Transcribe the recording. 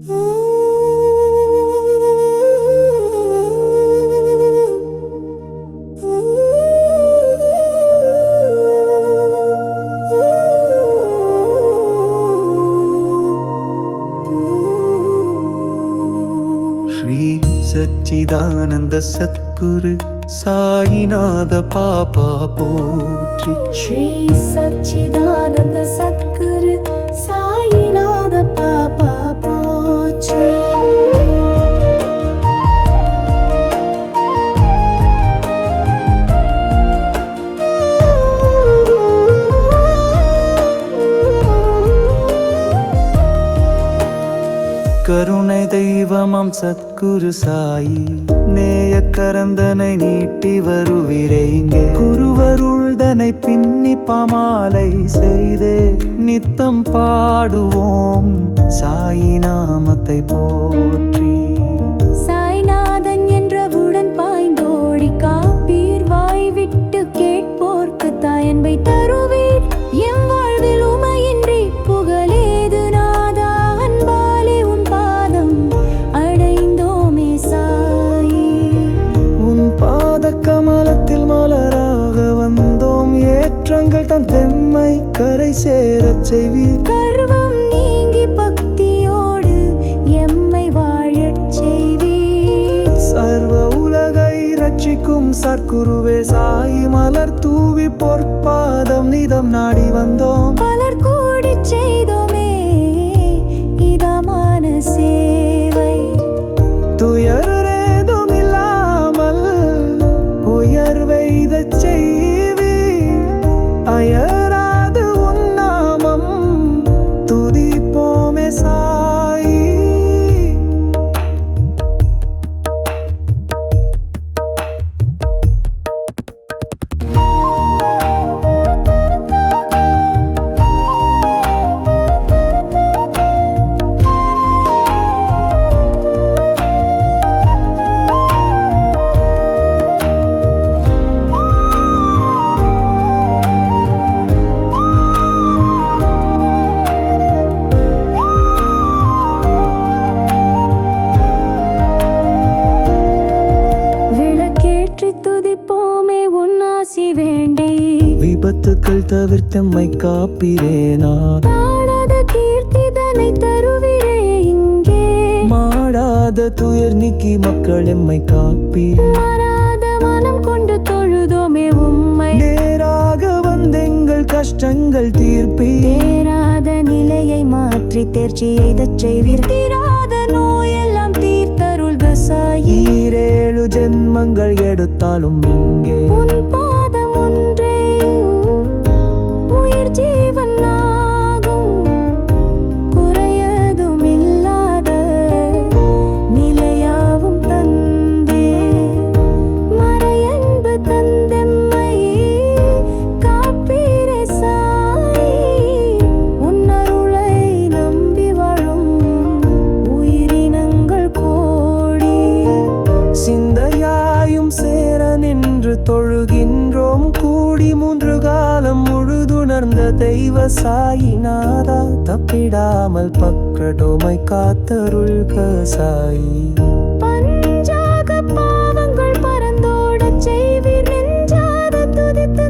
ஸ்ரீ சச்சிதானந்த சத்குரு சாயிநாத பாபா போற்றி. ஸ்ரீ சச்சிதானந்த சத்குரு சாயிநாத பாபா போற்றி. கருணை தெய்வமாம் சத்குரு சாயி நேய கரந்தனை நீட்டி வருவிரே இங்கே. குருவருள்தனை பின்னி பாமாலை செய்தே நித்தம் பாடுவோம் சாயி நாமத்தை போற்றி. சாய்நாதன் என்றவுடன் பாய்ந்தோடி காப்பீர் வாய் விட்டு கேட்போர்க்கு தாயன்பை தருவீர். எம் வாழ்வில் உமையின்றி புகழேது நாதா, அன்பாலே உன் பாதம் அடைந்தோமே சாயி. உன் பாத கமலத்தில் மலராக வந்தோம், ஏற்றங்கள் தன் தெம்மை கரை சேரச் செய்வீர். கர்வம் நீங்கி பக்தியோடு எம்மை வாழச் செய்வீர். சர்வ உலகை ரட்சிக்கும் சற்குருவே சாயி மலர் தூவி பொற்பாதம் நிதம் நாடி வந்தோம். பலர் கூடிச் செய்தோமே இதமான சேவை. துயரேதும் இல்லாமல் உயர்வெய்தச் செய்வீர். அயராது உன் நாமம் துதிப்போமே சாயி. விளக்கேற்றி துதிப்போமே உன்னாசி வேண்டி. விபத்துக்கள் தவிர்த்தம்மை காப்பீரேனா. தாழாத கீர்த்திதனை தருவிரே இங்கே. மாடாத துயர் நீக்கி மக்கள் எம்மை காப்பீர். மாறாத மனம் கொண்டு தொழுதோமே உம்மை. நேராக வந்தெங்கள் கஷ்டங்கள் தீர்ப்பீர். தேராத நிலையை மாற்றி தேர்ச்சி எய்தச் செய்வீர். தீராத நோயெல்லாம் தீர்த்தருள்க சாயி. ஈரேழு ஜென்மங்கள் எடுத்தாலும் இங்கே உன் பாதம் ஒன்றே உயிர் ஜீவன் ஆகும். குறையதும் இல்லாத நிலையாவும் தந்தே. மறையன்பு தந்தெம்மை காப்பீரே சாயி. உன் அருளை நம்பி வாழும் உயிரினங்கள் கோடி. சிந்தையாயும் சேர நின்று தொழுகின்றோம் கூடி. மூன்று காலம் முழுதுணர்ந்த தெய்வ சாயிநாதா, தப்பிடாமல் பக்கடோமை காத்தருள்க சாயி. பஞ்சாக பாவங்கள் பரந்தோடச் செய்வீர். நெஞ்சாத துதித்து